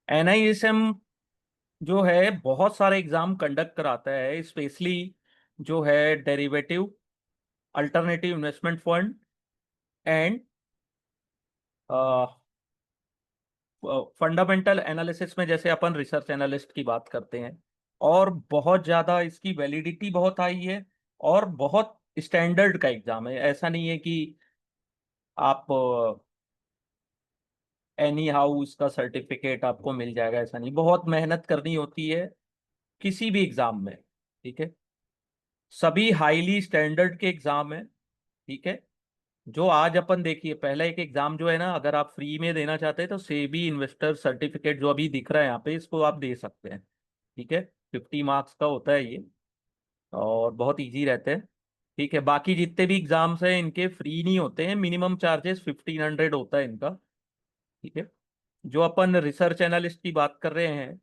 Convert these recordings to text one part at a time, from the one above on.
NISM जो है बहुत सारे एग्जाम कंडक्ट कराता है, स्पेशली जो है derivative, alternative investment fund and fundamental analysis में, जैसे अपन रिसर्च एनालिस्ट की बात करते हैं। और बहुत ज्यादा इसकी वैलिडिटी बहुत हाई है, और बहुत स्टैंडर्ड का एग्जाम है। ऐसा नहीं है कि आप एनी हाउ इसका सर्टिफिकेट आपको मिल जाएगा, ऐसा नहीं। बहुत मेहनत करनी होती है किसी भी एग्जाम में, ठीक है। सभी हाईली स्टैंडर्ड के एग्जाम है, ठीक है। जो आज अपन देखिए, पहला एक एग्जाम जो है ना, अगर आप फ्री में देना चाहते हैं तो सेबी इन्वेस्टर सर्टिफिकेट जो अभी दिख रहा है यहाँ पे, इसको आप दे सकते हैं, ठीक है। 50 मार्क्स का होता है ये, और बहुत इजी रहते हैं, ठीक है। बाकी जितने भी एग्जाम्स हैं इनके फ्री नहीं होते हैं, मिनिमम चार्जेस 1500 होता है इनका, ठीक है। जो अपन रिसर्च एनालिस्ट की बात कर रहे हैं,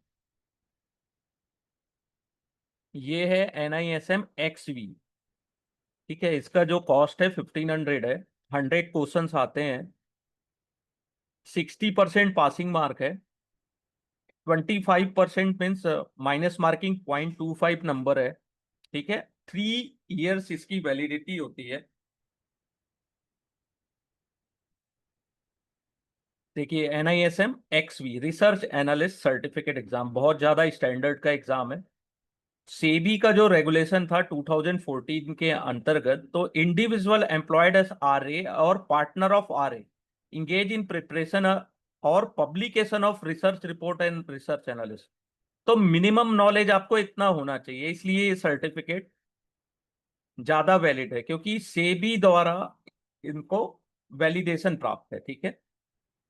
ये है NISM XV, ठीक है। इसका जो कॉस्ट है 1500 है। 100 क्वेश्चंस आते हैं, 60% पासिंग मार्क है। 25% मीन्स माइनस मार्किंग 0.25 नंबर है, ठीक है। 3 इयर्स इसकी वैलिडिटी होती है। देखिए, NISM XV research analyst certificate exam बहुत ज्यादा स्टैंडर्ड का एग्जाम है। सेबी का जो रेगुलेशन था 2014 के अंतर्गत, तो इंडिविजुअल एम्प्लॉयड एज RA और partner of RA engage in preparation और publication of research report and research analyst. तो मिनिमम नॉलेज आपको इतना होना चाहिए, इसलिए ये सर्टिफिकेट ज्यादा वैलिड है, क्योंकि सेबी द्वारा इनको वैलिडेशन प्राप्त है, ठीक है।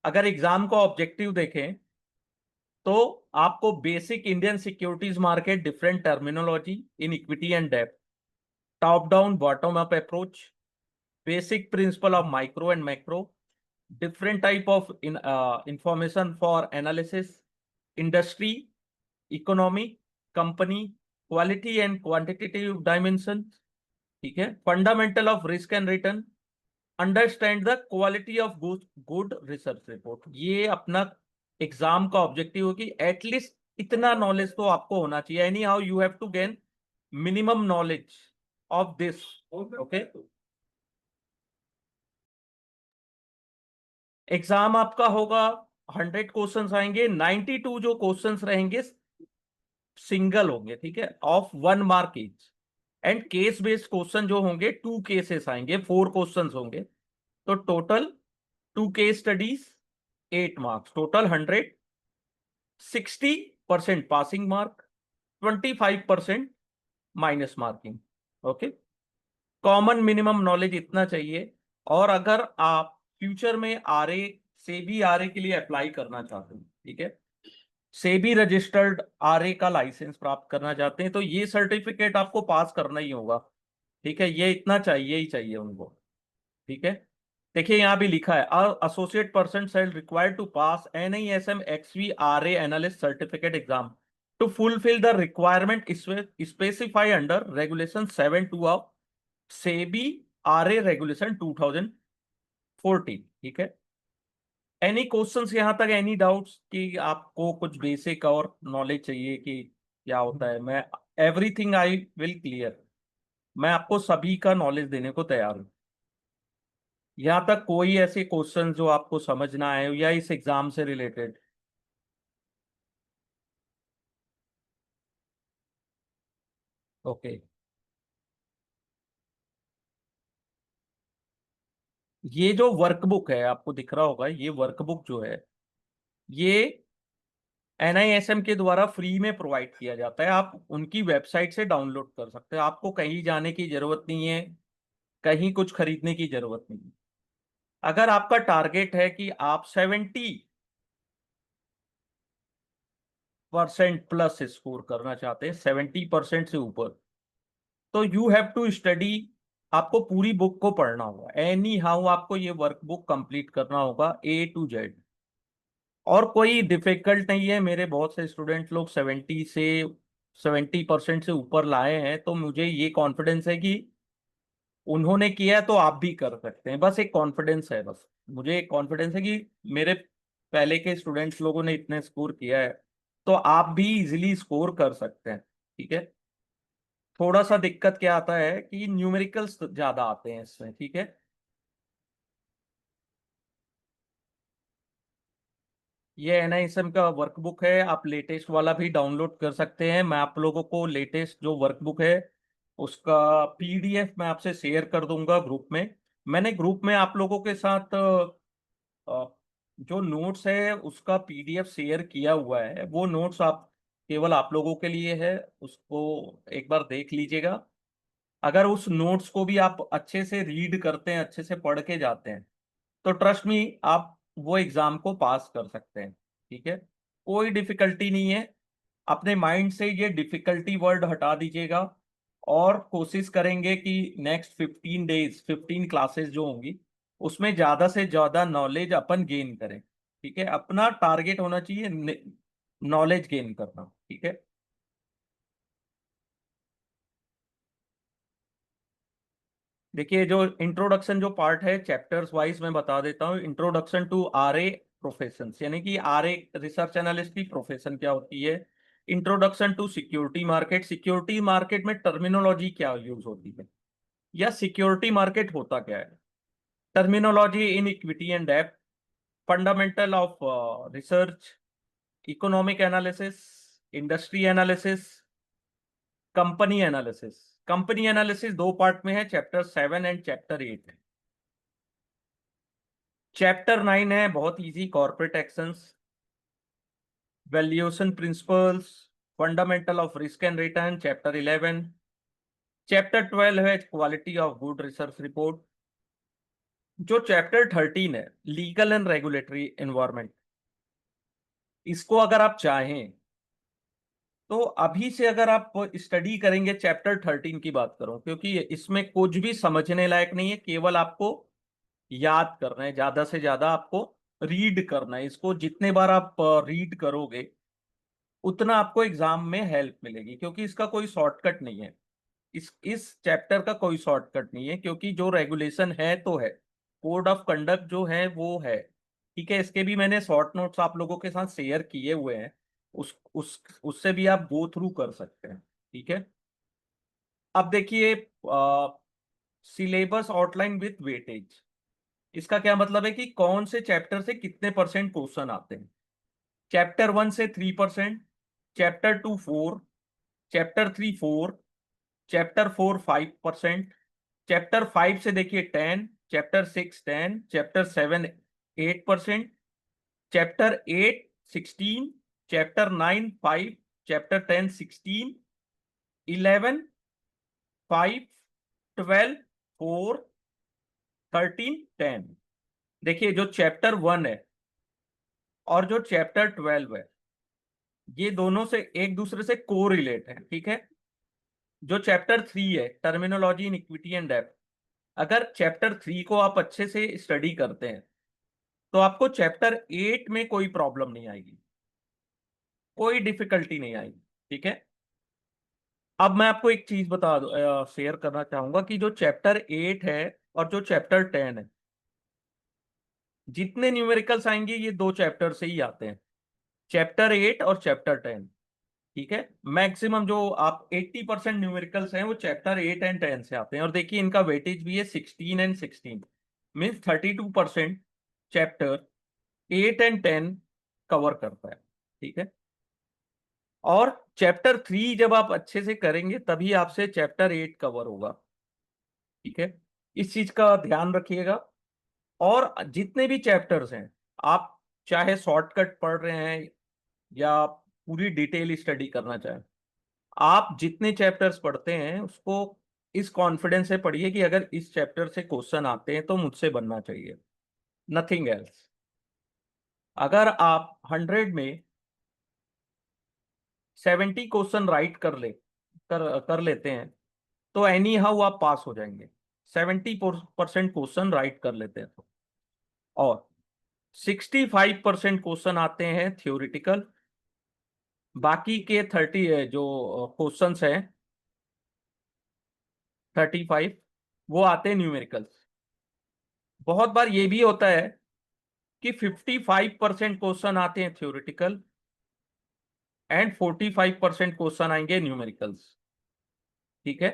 अगर एग्जाम का ऑब्जेक्टिव देखें, तो आपको basic Indian securities market, different terminology in equity and डेब्ट, top down bottom up approach, basic principle of micro and macro, different type of information for analysis, industry, economy, company, quality and quantitative dimensions, ठीक है। Fundamental of risk and return, understand the quality of good research report. ये अपना exam का objective हो कि at least इतना knowledge तो आपको होना चाहिए। Anyhow you have to gain minimum knowledge of this, okay. Exam आपका होगा, 100 क्वेश्चंस आएंगे, 92 जो क्वेश्चंस रहेंगे सिंगल होंगे, ठीक है, of 1 mark each. And case based question जो होंगे, 2 केसेस आएंगे, 4 क्वेश्चंस होंगे। तो total 2 case studies, 8 marks, total 100। 60% passing mark, 25% minus marking, okay. Common minimum knowledge इतना चाहिए। और अगर आप फ्यूचर में RA, सेबी RA के लिए अप्लाई करना चाहते हैं, ठीक है, सेबी रजिस्टर्ड RA का लाइसेंस प्राप्त करना चाहते हैं, तो ये सर्टिफिकेट आपको पास करना ही होगा, ठीक है। ये इतना चाहिए ही चाहिए उनको, ठीक है। देखिए, यहाँ भी लिखा है, associate person shall required to pass NISM XV RA analyst certificate exam to fulfil the requirement specify under regulation 7(2) of SEBI RA regulation 2014, ठीक है। एनी क्वेश्चंस यहाँ तक, एनी डाउट्स कि आपको कुछ बेसिक और नॉलेज चाहिए कि क्या होता है? मैं एवरीथिंग आई विल क्लियर, मैं आपको सभी का नॉलेज देने को तैयार हूँ। यहाँ तक कोई ऐसे क्वेश्चन जो आपको समझना है या इस एग्जाम से रिलेटेड? ओके। ये जो वर्कबुक है आपको दिख रहा होगा, ये वर्कबुक जो है, ये NISM के द्वारा फ्री में प्रोवाइड किया जाता है। आप उनकी वेबसाइट से डाउनलोड कर सकते हैं, आपको कहीं जाने की जरूरत नहीं है, कहीं कुछ खरीदने की जरूरत नहीं है। अगर आपका टारगेट है कि आप 70% प्लस स्कोर करना चाहते हैं, 70% से ऊपर, तो यू हैव टू स्टडी। आपको पूरी बुक को पढ़ना होगा, एनी हाउ आपको ये वर्कबुक कंप्लीट करना होगा A to Z। और कोई डिफिकल्ट नहीं है, मेरे बहुत से स्टूडेंट लोग 70% से ऊपर लाए हैं, तो मुझे ये कॉन्फिडेंस है कि उन्होंने किया है तो आप भी कर सकते हैं। बस एक कॉन्फिडेंस है, बस मुझे एक कॉन्फिडेंस है कि मेरे पहले के स्टूडेंट्स लोगों ने इतने स्कोर किया है, तो आप भी इजीली स्कोर कर सकते हैं। ठीक है। थोड़ा सा दिक्कत क्या आता है कि न्यूमेरिकल्स ज्यादा आते हैं इसमें। ठीक है। ये एनआईएसएम का वर्कबुक है, आप लेटेस्ट वाला भी डाउनलोड कर सकते हैं। मैं आप लोगों को लेटेस्ट जो वर्कबुक है उसका पीडीएफ मैं आपसे शेयर कर दूंगा ग्रुप में। मैंने ग्रुप में आप लोगों के साथ जो नोट्स है उसका पीडीएफ शेयर किया हुआ है। वो नोट्स आप केवल आप लोगों के लिए है, उसको एक बार देख लीजिएगा। अगर उस नोट्स को भी आप अच्छे से रीड करते हैं, अच्छे से पढ़ के जाते हैं, तो ट्रस्ट मी आप वो एग्जाम को पास कर सकते हैं। ठीक है। कोई डिफिकल्टी नहीं है। अपने माइंड से ये डिफिकल्टी वर्ड हटा दीजिएगा और कोशिश करेंगे कि नेक्स्ट 15 डेज 15 क्लासेस जो होंगी उसमें ज्यादा से ज्यादा नॉलेज अपन गेन करें। ठीक है। अपना टारगेट होना चाहिए नॉलेज गेन करना। ठीक है। देखिए, जो इंट्रोडक्शन जो पार्ट है चैप्टर्स वाइज मैं बता देता हूँ। इंट्रोडक्शन टू आरए प्रोफेशन, यानी कि आरए रिसर्च एनालिस्ट की प्रोफेशन क्या होती है। Introduction to security market, security market में टर्मिनोलॉजी क्या यूज होती है, या सिक्योरिटी मार्केट होता क्या है। टर्मिनोलॉजी इन इक्विटी एंड डेब्ट, fundamental of research, economic analysis, industry analysis, company analysis. Company analysis दो पार्ट में है, चैप्टर 7 एंड चैप्टर 8। चैप्टर 9 है बहुत easy, corporate actions, valuation principles, fundamental of risk and return, chapter 11। Chapter 12 है quality of good research report. जो chapter 13 है legal and regulatory environment, इसको अगर आप चाहें तो अभी से अगर आप स्टडी करेंगे, चैप्टर 13 की बात करूं, क्योंकि इसमें कुछ भी समझने लायक नहीं है, केवल आपको याद करना है, ज्यादा से ज्यादा आपको रीड करना है। इसको जितने बार आप रीड करोगे उतना आपको एग्जाम में हेल्प मिलेगी, क्योंकि इसका कोई शॉर्टकट नहीं है। इस चैप्टर का कोई शॉर्टकट नहीं है, क्योंकि जो रेगुलेशन है तो है, कोड ऑफ कंडक्ट जो है वो है। ठीक है। इसके भी मैंने शॉर्ट नोट्स आप लोगों के साथ शेयर किए हुए हैं, उस उससे भी आप गो थ्रू कर सकते हैं। ठीक है। अब देखिए, सिलेबस आउटलाइन विथ वेटेज, इसका क्या मतलब है कि कौन से चैप्टर से कितने परसेंट क्वेश्चन आते हैं। चैप्टर 1 से 3%, चैप्टर 2 4, चैप्टर 3 4, चैप्टर 4 5%, चैप्टर 5 से देखिए 10, chapter 6 10, chapter 7 8%, chapter 8 16, chapter 9 5, chapter 10 16, 11 5 12 4 13 10। देखिए, जो चैप्टर 1 है और जो चैप्टर 12 है, ये दोनों से एक दूसरे से को रिलेट है। ठीक है। जो चैप्टर 3 है टर्मिनोलॉजी इन इक्विटी एंड डेब्ट, अगर चैप्टर 3 को आप अच्छे से स्टडी करते हैं तो आपको चैप्टर 8 में कोई प्रॉब्लम नहीं आएगी, कोई डिफिकल्टी नहीं आएगी। ठीक है। अब मैं आपको एक चीज बता दो, शेयर करना चाहूंगा कि जो चैप्टर 8 है और जो चैप्टर 10 है, जितने न्यूमेरिकल्स आएंगे ये दो चैप्टर से ही आते हैं, चैप्टर 8 और चैप्टर 10। ठीक है। मैक्सिमम जो आप 80% न्यूमेरिकल्स हैं वो चैप्टर 8 एंड 10 से आते हैं। और देखिए, इनका वेटेज भी है 16 and 16, means 32% chapter 8 and 10 cover करता है। ठीक है। और चैप्टर 3 जब आप अच्छे से करेंगे तभी आपसे चैप्टर 8 कवर होगा। ठीक है। इस चीज का ध्यान रखिएगा। और जितने भी चैप्टर्स हैं, आप चाहे शॉर्टकट पढ़ रहे हैं या पूरी डिटेल स्टडी करना चाहें, आप जितने चैप्टर्स पढ़ते हैं उसको इस कॉन्फिडेंस से पढ़िए कि अगर इस चैप्टर से क्वेश्चन आते हैं तो मुझसे बनना चाहिए, नथिंग एल्स। अगर आप 100 में 70 क्वेश्चन राइट कर लेते हैं तो एनी हाउ आप पास हो जाएंगे। 70% क्वेश्चन राइट कर लेते हैं तो। और 65% क्वेश्चन आते हैं थ्योरेटिकल, बाकी के 30 जो क्वेश्चंस हैं, 35 वो आते हैं न्यूमेरिकल्स। बहुत बार ये भी होता है कि 55% क्वेश्चन आते हैं थ्योरेटिकल एंड 45% क्वेश्चन आएंगे न्यूमेरिकल्स। ठीक है,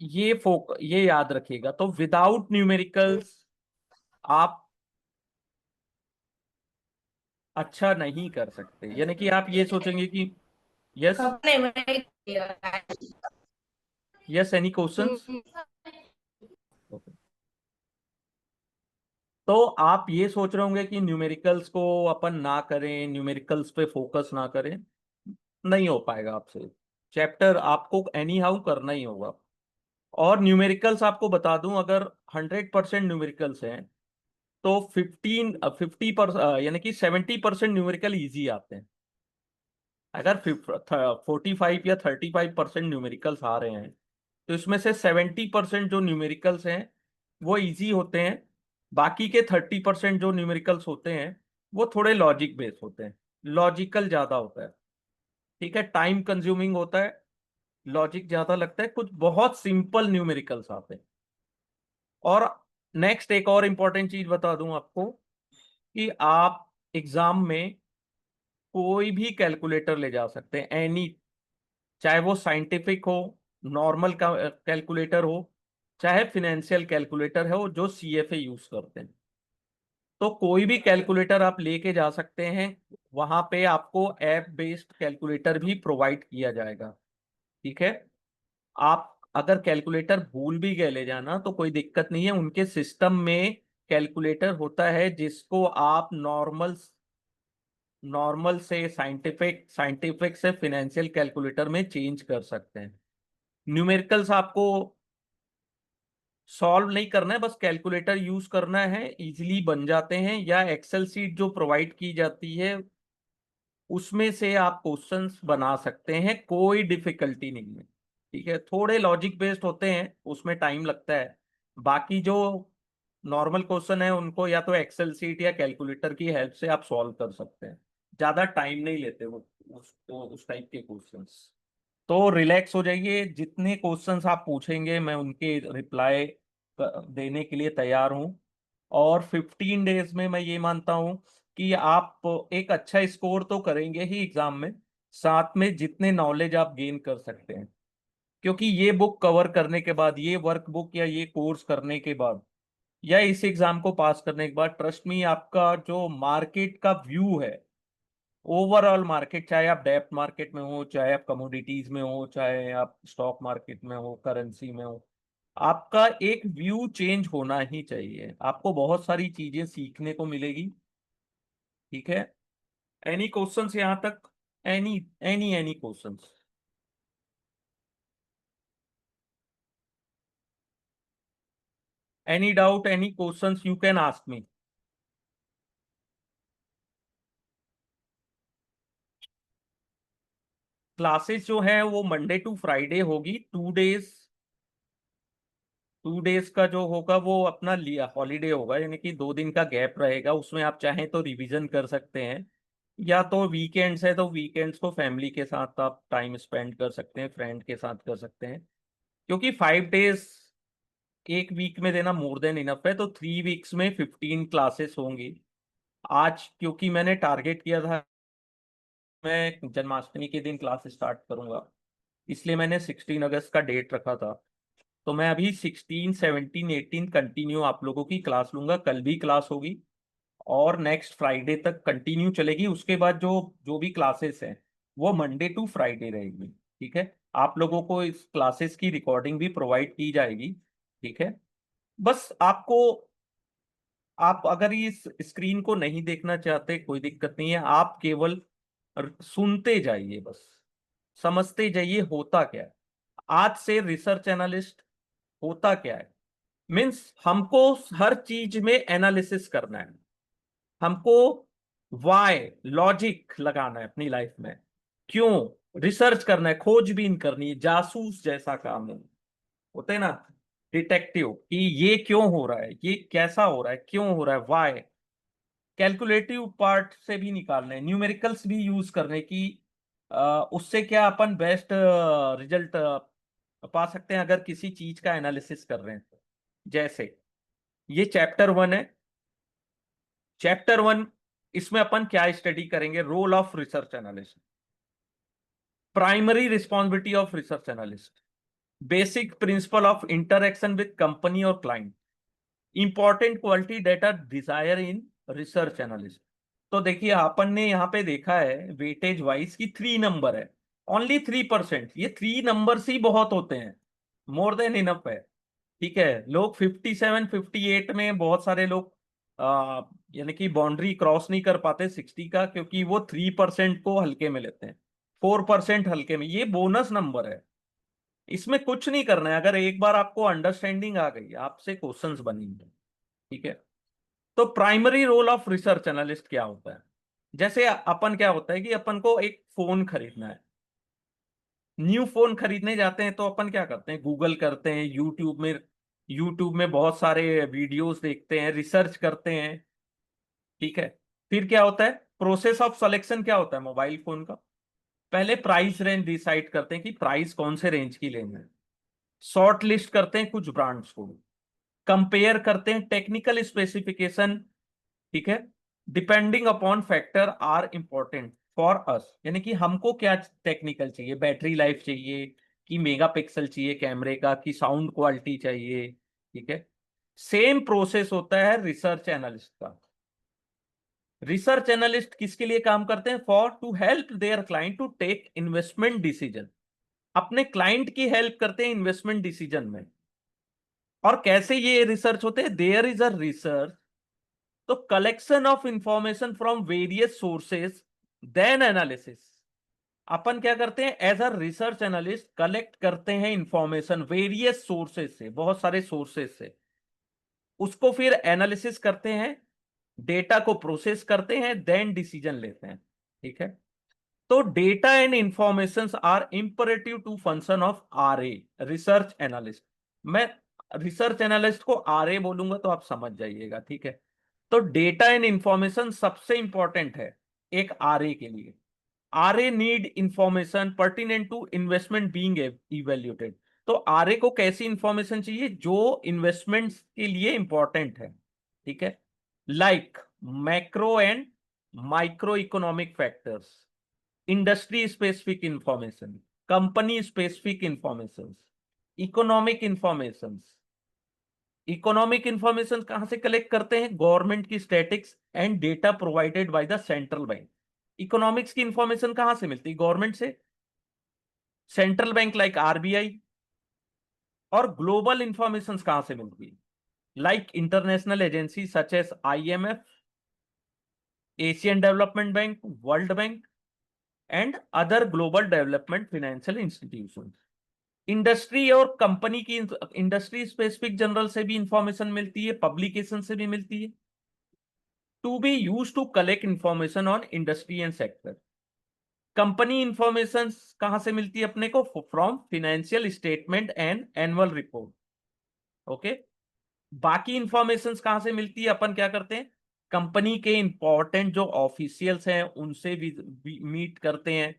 ये याद रखिएगा। तो विदाउट न्यूमेरिकल्स आप अच्छा नहीं कर सकते, यानी कि आप ये सोचेंगे कि यस, नहीं मैं किया। Yes, any questions? हम्म। तो आप ये सोच रहे होंगे कि न्यूमेरिकल्स को अपन ना करें, न्यूमेरिकल्स पे फोकस ना करें। नहीं हो पाएगा आपसे, चैप्टर आपको एनी हाउ करना ही होगा। और न्यूमेरिकल्स आपको बता दूं, अगर 100% न्यूमेरिकल्स हैं तो 50 यानी कि 70% न्यूमेरिकल इजी आते हैं। अगर 45 या 35% न्यूमेरिकल्स आ रहे हैं तो इसमें से 70% जो न्यूमेरिकल्स हैं वो इजी होते हैं। बाकी के 30% जो न्यूमेरिकल्स होते हैं वो थोड़े लॉजिक बेस्ड होते हैं, लॉजिकल ज्यादा होता है। ठीक है, टाइम कंज्यूमिंग होता है, लॉजिक ज्यादा लगता है, कुछ बहुत सिंपल न्यूमेरिकल्स आते हैं। और नेक्स्ट एक और इंपॉर्टेंट चीज बता दूं आपको कि आप एग्जाम में कोई भी कैलकुलेटर ले जा सकते हैं, एनी, चाहे वो साइंटिफिक हो, नॉर्मल का कैलकुलेटर हो, चाहे फिनेंशियल कैलकुलेटर हो जो सीएफए यूज करते हैं। तो कोई भी कैलकुलेटर आप लेके जा सकते हैं, वहां पे आपको ऐप बेस्ड कैलकुलेटर भी प्रोवाइड किया जाएगा। ठीक है, आप अगर कैलकुलेटर भूल भी गए ले जाना तो कोई दिक्कत नहीं है, उनके सिस्टम में कैलकुलेटर होता है जिसको आप नॉर्मल नॉर्मल से साइंटिफिक, साइंटिफिक से फिनेंशियल कैलकुलेटर में चेंज कर सकते हैं। न्यूमेरिकल्स आपको सॉल्व नहीं करना है, बस कैलकुलेटर यूज करना है, इजीली बन जाते हैं। या एक्सेल सीट जो प्रोवाइड की जाती है उसमें से आप क्वेश्चंस बना सकते हैं, कोई डिफिकल्टी नहीं है। ठीक है, थोड़े लॉजिक बेस्ड होते हैं, उसमें टाइम लगता है। बाकी जो नॉर्मल क्वेश्चन है उनको या तो एक्सेल सीट या कैलकुलेटर की हेल्प से आप सॉल्व कर सकते हैं, ज्यादा टाइम नहीं लेते वो उस टाइप के क्वेश्चंस। तो रिलैक्स हो जाइए, जितने क्वेश्चंस आप पूछेंगे मैं उनके रिप्लाई देने के लिए तैयार हूं। और 15 डेज में मैं ये मानता हूं कि आप एक अच्छा स्कोर तो करेंगे ही एग्जाम में, साथ में जितने नॉलेज आप गेन कर सकते हैं। क्योंकि ये बुक कवर करने के बाद, ये वर्क बुक या ये कोर्स करने के बाद, या इस एग्जाम को पास करने के बाद, ट्रस्ट मी, आपका जो मार्केट का व्यू है, ओवरऑल मार्केट, चाहे आप डेप्थ मार्केट में हो, चाहे आप कमोडिटीज में हो, चाहे आप स्टॉक मार्केट में हो, करेंसी में हो, आपका एक व्यू चेंज होना ही चाहिए। आपको बहुत सारी चीजें सीखने को मिलेगी। ठीक है, एनी क्वेश्चंस यहाँ तक? Any any questions? Any doubt, any questions, you can ask me. Classes जो है वो मंडे टू फ्राइडे होगी, 2 डेज। 2 डेज का जो होगा वो अपना लिया हॉलीडे होगा, यानी कि 2 दिन का गैप रहेगा, उसमें आप चाहें तो रिवीजन कर सकते हैं। या तो वीकेंड्स है तो वीकेंड्स को फैमिली के साथ आप टाइम स्पेंड कर सकते हैं, फ्रेंड के साथ कर सकते हैं। क्योंकि 5 डेज एक वीक में देना मोर देन इनफ है, तो 3 वीक्स में 15 क्लासेस होंगी। आज क्योंकि मैंने टारगेट किया था मैं जन्माष्टमी के दिन क्लास स्टार्ट करूंगा, इसलिए मैंने 16 अगस्त का डेट रखा था। तो मैं अभी 16, 17, 18 कंटिन्यू आप लोगों की क्लास लूंगा, कल भी क्लास होगी और नेक्स्ट फ्राइडे तक कंटिन्यू चलेगी। उसके बाद जो जो भी क्लासेस हैं वो मंडे टू फ्राइडे रहेगी। ठीक है, आप लोगों को इस क्लासेस की रिकॉर्डिंग भी प्रोवाइड की जाएगी। ठीक है, बस आपको, आप अगर इस स्क्रीन को नहीं देखना चाहते कोई दिक्कत नहीं है, आप केवल सुनते जाइए, बस समझते जाइए होता क्या है। आज से रिसर्च एनालिस्ट होता क्या है, मीन्स हमको हर चीज में एनालिसिस करना है, हमको वाई, लॉजिक लगाना है अपनी लाइफ में, क्यों रिसर्च करना है, खोजबीन करनी है, जासूस जैसा काम है, होते हैं ना डिटेक्टिव, कि ये क्यों हो रहा है, ये कैसा हो रहा है, क्यों हो रहा है, वाई। कैलकुलेटिव पार्ट से भी निकालना है, न्यूमेरिकल्स भी यूज करने की, उससे क्या अपन बेस्ट रिजल्ट पा सकते हैं अगर किसी चीज का एनालिसिस कर रहे हैं। जैसे ये चैप्टर 1 है। चैप्टर 1, इसमें अपन क्या स्टडी करेंगे? Role of research analyst, primary responsibility of research analyst, basic principle of interaction with company और client, important quality data desire in research analyst. तो देखिए अपन ने यहाँ पे देखा है वेटेज वाइज की 3 नंबर है, ओनली 3%। ये 3 नंबर्स ही बहुत होते हैं, मोर देन इनफ है। ठीक है, लोग 57 58 में बहुत सारे लोग यानी कि बाउंड्री क्रॉस नहीं कर पाते 60 का, क्योंकि वो 3% को हल्के में लेते हैं, 4% हल्के में। ये बोनस नंबर है, इसमें कुछ नहीं करना है। अगर एक बार आपको अंडरस्टैंडिंग आ गई, आपसे क्वेश्चंस बनेंगे। ठीक है, तो primary role of research analyst क्या होता है? जैसे अपन क्या होता है कि अपन को एक फोन खरीदना है, न्यू फोन खरीदने जाते हैं तो अपन क्या करते हैं? गूगल करते हैं, यूट्यूब में बहुत सारे वीडियोस देखते हैं, रिसर्च करते हैं। ठीक है, फिर क्या होता है? प्रोसेस ऑफ सिलेक्शन क्या होता है मोबाइल फोन का? पहले प्राइस रेंज डिसाइड करते हैं कि प्राइस कौन से रेंज की लेनी है, शॉर्ट लिस्ट करते हैं कुछ ब्रांड्स को, कंपेयर करते हैं टेक्निकल स्पेसिफिकेशन। ठीक है, depending upon factor are important for us, यानी कि हमको क्या टेक्निकल चाहिए, बैटरी लाइफ चाहिए कि मेगापिक्सल चाहिए कैमरे का, कि साउंड क्वालिटी चाहिए। ठीक है, सेम प्रोसेस होता है रिसर्च एनालिस्ट का। रिसर्च एनालिस्ट किसके लिए काम करते हैं? For to help their client to take investment decision, अपने क्लाइंट की हेल्प करते हैं इन्वेस्टमेंट डिसीजन में। और कैसे ये रिसर्च होते हैं? देयर इज अ रिसर्च, तो collection of information from various sources then analysis. अपन क्या करते हैं? As a research analyst collect करते हैं इंफॉर्मेशन वेरियस सोर्सेज से, बहुत सारे सोर्सेज से, उसको फिर एनालिसिस करते हैं, डेटा को प्रोसेस करते हैं, देन डिसीजन लेते हैं। ठीक है, तो data and information are imperative to function of R A, research analyst. मैं रिसर्च एनालिस्ट को आर ए बोलूंगा तो आप समझ जाइएगा। ठीक है, तो डेटा एंड इंफॉर्मेशन सबसे इंपॉर्टेंट है एक आरए के लिए। RA need information pertinent to investment being evaluated. तो आरए को कैसी इंफॉर्मेशन चाहिए? जो इन्वेस्टमेंट्स के लिए इंपॉर्टेंट है। ठीक है, like macro and micro economic factors, industry specific information, company specific information, economic information. Economic information कहां से कलेक्ट करते हैं? गवर्नमेंट की statics and data provided by the central bank. Economics की इंफॉर्मेशन कहां से मिलती है? गवर्नमेंट से, सेंट्रल बैंक लाइक आरबीआई। और ग्लोबल इंफॉर्मेशन कहां से मिलती है? Like international agency such as IMF, Asian development bank, world bank and other global development financial institution. Industry और कंपनी की इंडस्ट्री स्पेसिफिक जनरल से भी इंफॉर्मेशन मिलती है, पब्लिकेशन से भी मिलती है, to be use to collect information on industry and sector. Company information कहां से मिलती है अपने को? From financial statement and annual report. Okay, बाकी इंफॉर्मेशन कहां से मिलती है? अपन क्या करते हैं? कंपनी के इंपॉर्टेंट जो ऑफिशियल्स हैं उनसे भी मीट करते हैं,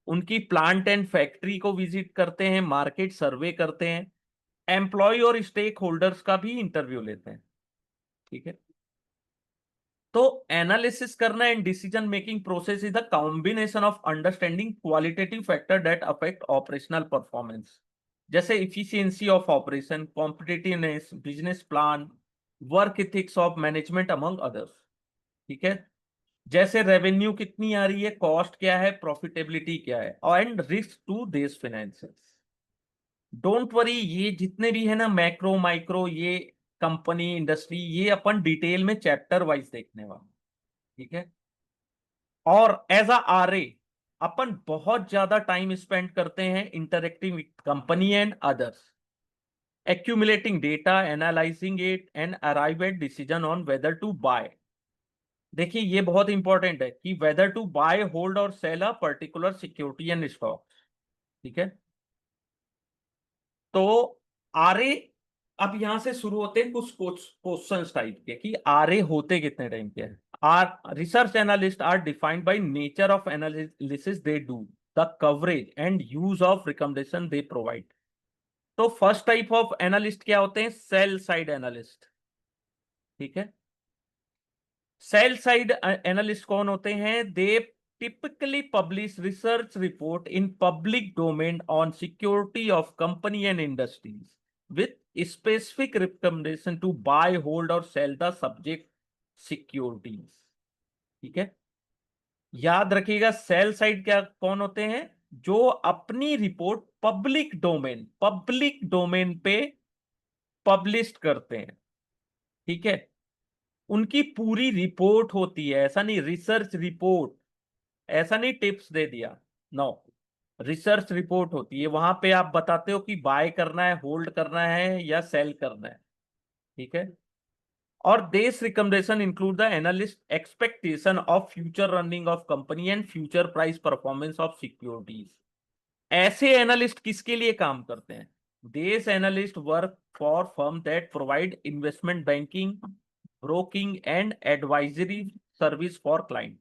उनकी प्लांट एंड फैक्ट्री को विजिट करते हैं, मार्केट सर्वे करते हैं, एम्प्लॉय और स्टेक होल्डर्स का भी इंटरव्यू लेते हैं। ठीक है, तो एनालिसिस करना and decision making process is the combination of understanding qualitative factor that affect operational performance, जैसे efficiency of operation, competitiveness, business plan, work ethics of management among others. ठीक है, जैसे रेवेन्यू कितनी आ रही है, कॉस्ट क्या है, प्रॉफिटेबिलिटी क्या है, and risk to this finances. Don't worry, ये जितने भी है ना मैक्रो माइक्रो, ये कंपनी इंडस्ट्री, ये अपन डिटेल में चैप्टर वाइज देखने वाले। ठीक है, और एज अ आरए अपन बहुत ज्यादा टाइम स्पेंड करते हैं interacting with company and others, accumulating data, analyzing it and arrive at decision on whether to buy। देखिए ये बहुत इंपॉर्टेंट है कि वेदर टू बाय, होल्ड और sell a particular security and stock. ठीक है, तो आरए, अब यहां से शुरू होते हैं कुछ क्वेश्चन टाइप के कि आरए होते कितने टाइम के हैं। R research analyst are defined by nature of analysis they do, the coverage and use of recommendation they provide. तो फर्स्ट टाइप ऑफ एनालिस्ट क्या होते हैं? Sell side analyst. ठीक है। सेल साइड एनालिस्ट कौन होते हैं? दे typically publish research report in public domain on security of company and industries with specific recommendation to buy, hold or sell the subject securities। ठीक है, याद रखिएगा सेल साइड क्या कौन होते हैं? जो अपनी रिपोर्ट पब्लिक डोमेन पे पब्लिश करते हैं। ठीक है, उनकी पूरी रिपोर्ट होती है, ऐसा नहीं रिसर्च रिपोर्ट, ऐसा नहीं टिप्स दे दिया, नो, रिसर्च रिपोर्ट होती है। वहां पे आप बताते हो कि बाय करना है, होल्ड करना है या सेल करना है। ठीक है, और this recommendation include the analyst expectation of future running of company and future price performance of securities. ऐसे एनालिस्ट किसके लिए काम करते हैं? This analyst work for firm that provide investment banking, broking and advisory service for client.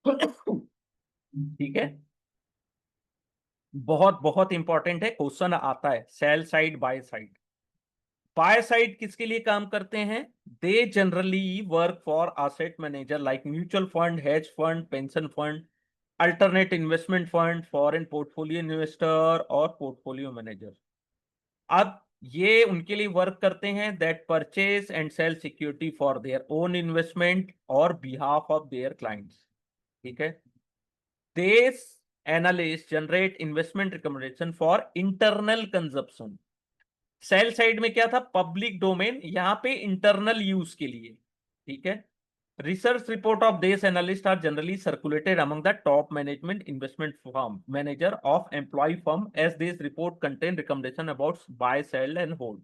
ठीक है, बहुत बहुत इंपॉर्टेंट है, क्वेश्चन आता है। Sell side, by side. By side किसके लिए काम करते हैं? They generally work for asset manager like mutual fund, hedge fund, pension fund, alternate investment fund, foreign portfolio investor और पोर्टफोलियो मैनेजर। अब ये उनके लिए वर्क करते हैं that purchase and sell security for their own investment और behalf of their clients. ठीक है, this analyst generate investment recommendation for internal consumption. Sell side में क्या था? पब्लिक डोमेन, यहां पे इंटरनल यूज के लिए। ठीक है, research report of this analyst are generally circulated among the top management investment firm manager of employ firm as this report contain recommendation about buy, sell and hold.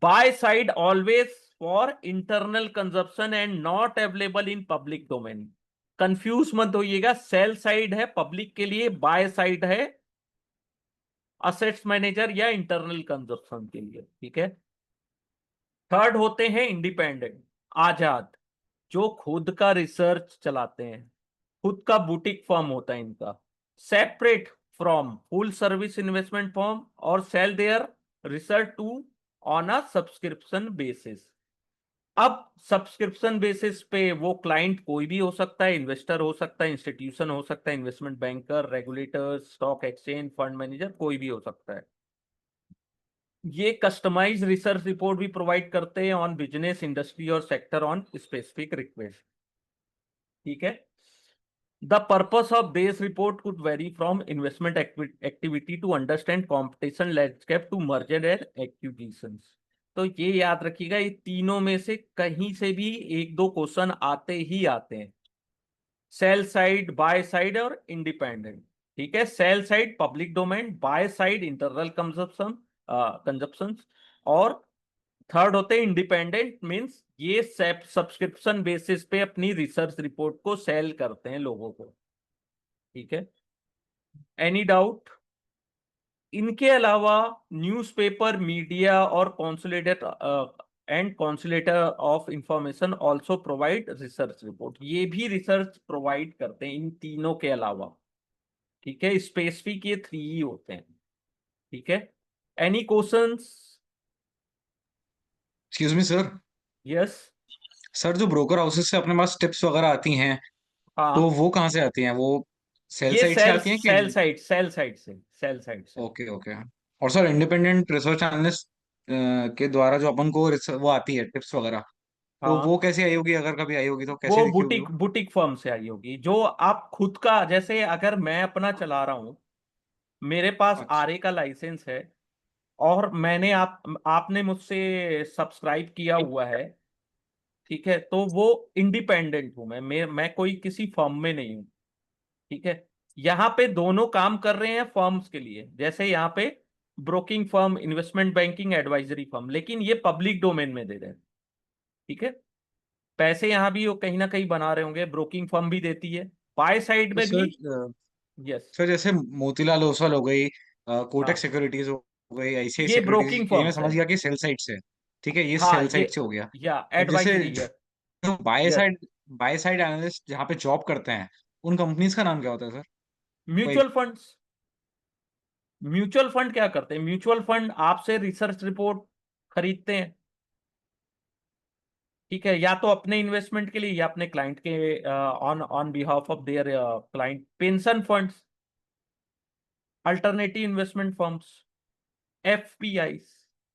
Buy side always for internal consumption and not available in public domain. Confuse मत होइएगा, sell side है public के लिए, buy side है assets manager या internal consumption के लिए। ठीक है, थर्ड होते हैं इंडिपेंडेंट, आजाद, जो खुद का रिसर्च चलाते हैं, खुद का बुटीक फर्म होता है इनका, separate from full service investment firm और sale their research to on a subscription basis. अब सब्सक्रिप्शन बेसिस पे वो क्लाइंट कोई भी हो सकता है, इन्वेस्टर हो सकता है, इंस्टीट्यूशन हो सकता है, investment banker, regulator, stock exchange, fund manager, कोई भी हो सकता है। ये कस्टमाइज रिसर्च रिपोर्ट भी प्रोवाइड करते हैं ऑन बिजनेस, इंडस्ट्री और सेक्टर ऑन स्पेसिफिक रिक्वेस्ट। ठीक है, the purpose of this report could vary from investment activity to understand competition landscape to merger and acquisitions. तो ये याद रखिएगा, ये तीनों में से कहीं से भी एक दो क्वेश्चन आते ही आते हैं, सेल साइड, बाय साइड और इंडिपेंडेंट। ठीक है, sell side public domain, by side internal consumption और थर्ड होते हैं इंडिपेंडेंट, मींस ये सब्सक्रिप्शन बेसिस पे अपनी रिसर्च रिपोर्ट को सेल करते हैं लोगों को। ठीक है, एनी डाउट? इनके अलावा न्यूज़पेपर, मीडिया और consolidated and consolidator of information also provide research report. ये भी रिसर्च प्रोवाइड करते हैं इन तीनों के अलावा। ठीक है, स्पेसिफिक ये थ्री ही होते हैं। ठीक है, any questions? Excuse me sir. Yes. Sir जो ब्रोकर हाउसेस से अपने पास टिप्स वगैरह आती हैं, तो हाँ, वो कहाँ से आती हैं? वो सेल ये साइट से सेल आती हैं कि? सेल साइड, सेल साइड से। Okay okay. और सर इंडिपेंडेंट रिसर्च एनालिस्ट के द्वारा जो अपन को वो आती है टिप्स वगैरह, तो हाँ, वो कैसे आई होगी? अगर कभी आई होगी तो कैसे वो लिखी होगी वो? बुटीक बुटीक फर्म से आई होगी, जो आप खुद का, जैसे अगर मैं अपना चला रहा हूं, मेरे पास अच्छा। आरए का लाइसेंस है और मैंने आपने मुझसे सब्सक्राइब किया हुआ है। ठीक है, तो वो इंडिपेंडेंट हूं मैं कोई किसी फर्म में नहीं हूं। ठीक है, यहाँ पे दोनों काम कर रहे हैं फर्म्स के लिए, जैसे यहाँ पे broking firm, investment banking, advisory firm, लेकिन ये पब्लिक डोमेन में दे रहे हैं। ठीक है, पैसे यहाँ भी वो कहीं ना कहीं बना रहे होंगे, ब्रोकिंग फर्म भी देती है, बाय साइड तो में भी। Sir yes. सर जैसे मोतीलाल ओसवाल हो गई, कोटक हाँ, सिक्योरिटीज हो गई, आईसीआई ये सिक्योरिटीज, ब्रोकिंग ये मैं फर्म्स है। समझ गया कि सेल साइट से। ठीक है, ये हाँ, सेल ये, साइट से हो गया। या अब जैसे एडवाइजरी है। जो यस, बाय साइड एनालिस्ट जहाँ पे जॉब करते हैं, उन कंपनीज का नाम क्या होता है सर? कोई? Mutual funds. म्यूचुअल फंड क्या करते हैं? म्यूचुअल फंड आपसे रिसर्च रिपोर्ट खरीदते हैं, ठीक है, या तो अपने इन्वेस्टमेंट के लिए या अपने क्लाइंट के on on behalf of there client. Pension funds, alternative investment firms, FPI,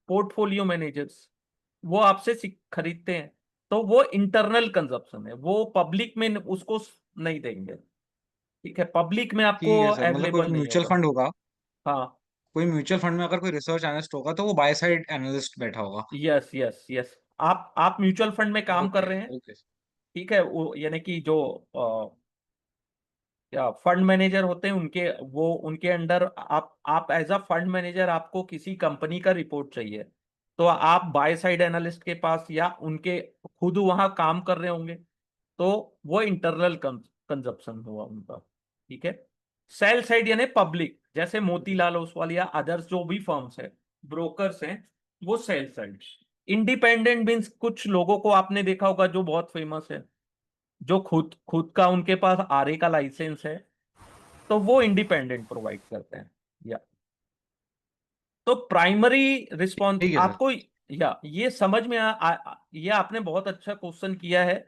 portfolio managers, वो आपसे खरीदते हैं, तो वो इंटरनल कंजप्शन है, वो पब्लिक में उसको नहीं देंगे। ठीक है, पब्लिक में आपको ठीक है सर, मतलब कोई अवेलेबल नहीं म्यूचुअल होगा। फंड होगा, हाँ, कोई म्यूचुअल फंड में अगर कोई रिसर्च एनालिस्ट होगा तो वो बाय साइड एनालिस्ट बैठा होगा। Yes yes yes. आप म्यूचुअल फंड में काम कर ओके रहे हैं। ओके। ठीक है, वो यानी कि जो या फंड मैनेजर होते हैं उनके, वो उनके अंडर आप एज अ फंड मैनेजर, आपको किसी कंपनी का रिपोर्ट चाहिए, तो आप बाय साइड एनालिस्ट के पास या उनके खुद वहां काम कर रहे होंगे, तो वो इंटरनल कंजप्शन हुआ उनका। ठीक है, सेल साइड यानी पब्लिक, जैसे मोतीलाल ओसवाल या अदर्स जो भी फर्म्स है, ब्रोकर्स हैं, वो सेल साइड। इंडिपेंडेंट मीन्स कुछ लोगों को आपने देखा होगा जो बहुत फेमस है, जो खुद खुद का उनके पास आरए का लाइसेंस है, तो वो इंडिपेंडेंट प्रोवाइड करते हैं। या तो प्राइमरी रिस्पॉन्स ठीक है सर। आपको, या ये समझ में ये आपने बहुत अच्छा क्वेश्चन किया है।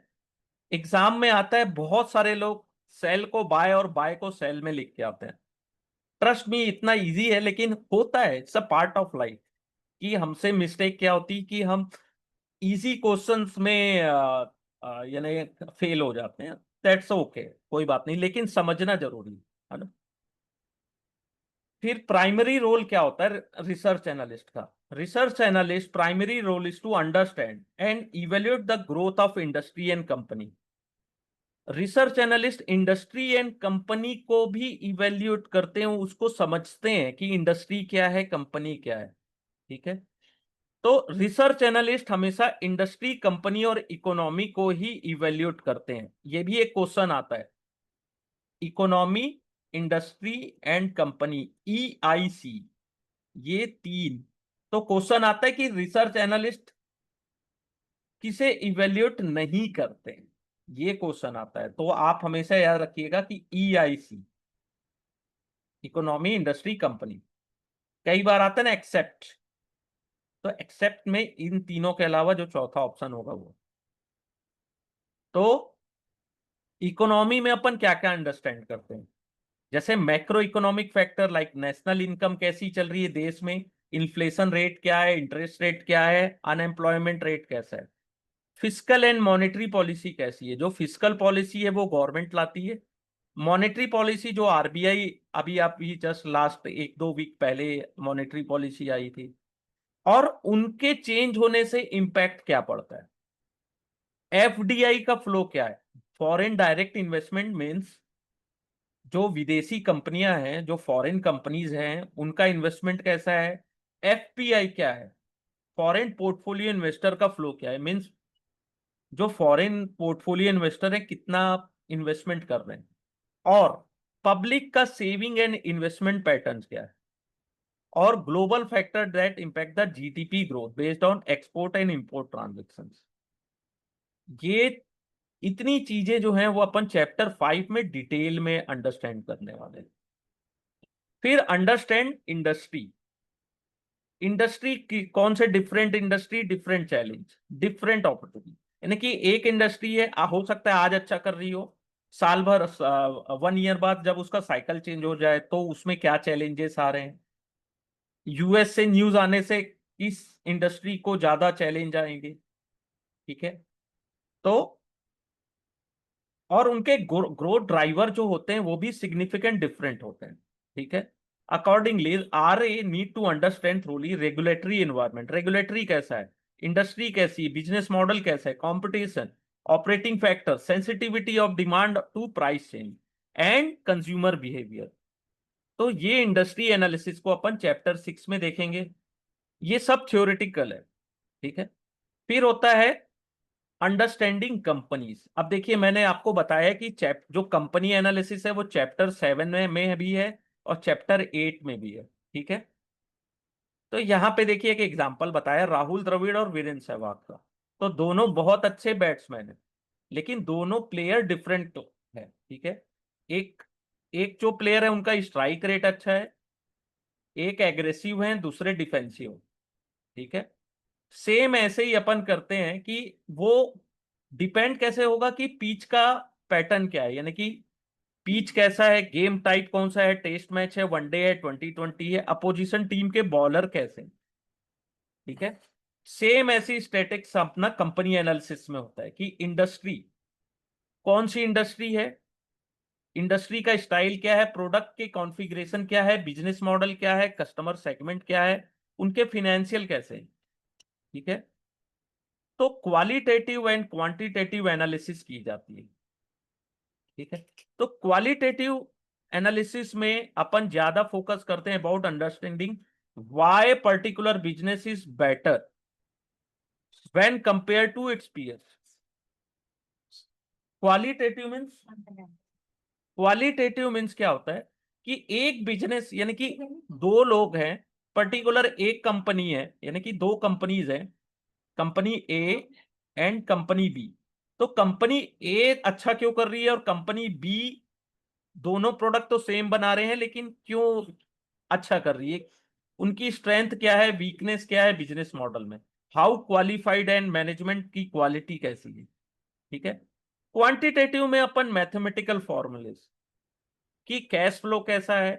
एग्जाम में आता है, बहुत सारे लोग सेल को बाय और बाय को सेल में लिख के आते हैं। ट्रस्ट मी, इतना इजी है, लेकिन होता है, it's a part of life कि हमसे मिस्टेक क्या होती है कि हम इजी क्वेश्चंस में यानी फेल हो जाते हैं। दैट्स ओके, कोई बात नहीं, लेकिन समझना जरूरी है ना। फिर प्राइमरी रोल क्या होता है रिसर्च एनालिस्ट का? Research analyst primary role is to understand and evaluate the growth of industry and company. Research analyst industry and company को भी इवेल्युएट करते हैं, उसको समझते हैं कि इंडस्ट्री क्या है, कंपनी क्या है। ठीक है, तो रिसर्च एनालिस्ट हमेशा इंडस्ट्री, कंपनी और इकोनॉमी को ही इवेल्युएट करते हैं। ये भी एक क्वेश्चन आता है, economy, industry and company, EIC, ये तीन। तो क्वेश्चन आता है कि रिसर्च एनालिस्ट किसे इवेल्युएट नहीं करते, ये क्वेश्चन आता है, तो आप हमेशा याद रखिएगा कि EIC, इकोनॉमी, इंडस्ट्री, कंपनी। कई बार आता है ना एक्सेप्ट, तो एक्सेप्ट में इन तीनों के अलावा जो चौथा ऑप्शन होगा वो। तो इकोनॉमी में अपन क्या क्या अंडरस्टैंड करते हैं, जैसे macro economic factor like national income कैसी चल रही है देश में, इन्फ्लेशन रेट क्या है, इंटरेस्ट रेट क्या है, अनएम्प्लॉयमेंट रेट कैसा है। फिस्कल एंड मॉनेटरी पॉलिसी कैसी है, जो फिस्कल पॉलिसी है वो गवर्नमेंट लाती है, मॉनेटरी पॉलिसी जो RBI, अभी जस्ट लास्ट 1-2 वीक पहले मॉनेटरी पॉलिसी आई थी, और उनके चेंज होने से इंपैक्ट क्या पड़ता है। FDI का फ्लो क्या है, फॉरेन डायरेक्ट इन्वेस्टमेंट मीन्स जो विदेशी कंपनियां हैं, जो फॉरेन कंपनीज हैं, उनका इन्वेस्टमेंट कैसा है। FPI क्या है, फॉरेन पोर्टफोलियो इन्वेस्टर का फ्लो क्या है, मीन्स जो फॉरेन पोर्टफोलियो इन्वेस्टर है कितना इन्वेस्टमेंट कर रहे हैं। और पब्लिक का सेविंग एंड इन्वेस्टमेंट पैटर्न क्या है। और global factor that impact the GDP growth based on export and import transactions. ये इतनी चीजें जो हैं वो अपन चैप्टर 5 में डिटेल में अंडरस्टैंड करने वाले हैं। फिर अंडरस्टैंड इंडस्ट्री। इंडस्ट्री की कौन से different industry, different challenge, different opportunity. यानी कि एक इंडस्ट्री है, हो सकता है आज अच्छा कर रही हो, साल भर 1 ईयर बाद जब उसका साइकिल चेंज हो जाए तो उसमें क्या चैलेंजेस आ रहे हैं। US से न्यूज आने से इस इंडस्ट्री को ज्यादा चैलेंज आएंगे। ठीक है, तो और उनके ग्रोथ ड्राइवर जो होते हैं वो भी सिग्निफिकेंट डिफरेंट होते हैं। ठीक है, accordingly RA need to understand thoroughly regulatory environment, regulatory कैसा है, इंडस्ट्री कैसी है, बिजनेस मॉडल कैसा है, competition, operating factor, sensitivity of demand to price change and consumer behaviour. तो ये इंडस्ट्री एनालिसिस को अपन चैप्टर 6 में देखेंगे। ये सब थ्योरेटिकल है। ठीक है, फिर होता है अंडरस्टैंडिंग कंपनीज। अब देखिए, मैंने आपको बताया कि जो कंपनी एनालिसिस है वो चैप्टर 7 में भी है और चैप्टर 8 में भी है। ठीक है, तो यहाँ पे देखिए एक एग्जांपल बताया, राहुल द्रविड़ और वीरेंद्र सहवाग का। तो दोनों बहुत अच्छे बैट्समैन हैं, लेकिन दोनों प्लेयर डिफरेंट है। ठीक है, एक एक जो प्लेयर है उनका स्ट्राइक रेट अच्छा है, एक एग्रेसिव है, दूसरे डिफेंसिव। ठीक है, सेम ऐसे ही अपन करते हैं कि वो डिपेंड कैसे होगा कि पिच का पैटर्न क्या है, यानी कि पिच कैसा है, गेम टाइप कौन सा है, टेस्ट मैच है, वनडे है, 2020 है, अपोजिशन टीम के बॉलर कैसे हैं, ठीक है। सेम ऐसी स्टैटिक्स अपना कंपनी एनालिसिस में होता है कि इंडस्ट्री कौन सी इंडस्ट्री है, इंडस्ट्री का स्टाइल क्या है, प्रोडक्ट के कॉन्फ़िगरेशन क्या है, बिजनेस मॉडल क्या है, कस्टमर सेगमेंट क्या है, उनके फिनेंशियल कैसे हैं, ठीक है। तो क्वालिटेटिव एंड क्वांटिटेटिव एनालिसिस की जाती है, ठीक है। तो क्वालिटेटिव एनालिसिस में अपन ज्यादा फोकस करते हैं about understanding why particular business is better when compare to its peers. Qualitative means qualitative means क्या होता है कि एक बिजनेस, यानी कि दो लोग हैं, पर्टिकुलर एक कंपनी है, यानी कि दो कंपनीज हैं, company A and company B. तो कंपनी ए अच्छा क्यों कर रही है और कंपनी बी, दोनों प्रोडक्ट तो सेम बना रहे हैं लेकिन क्यों अच्छा कर रही है, उनकी स्ट्रेंथ क्या है, वीकनेस क्या है बिजनेस मॉडल में, हाउ क्वालिफाइड एंड मैनेजमेंट की क्वालिटी कैसी है, ठीक है। क्वांटिटेटिव में अपन मैथमेटिकल फॉर्मूलेस कि कैश फ्लो कैसा है,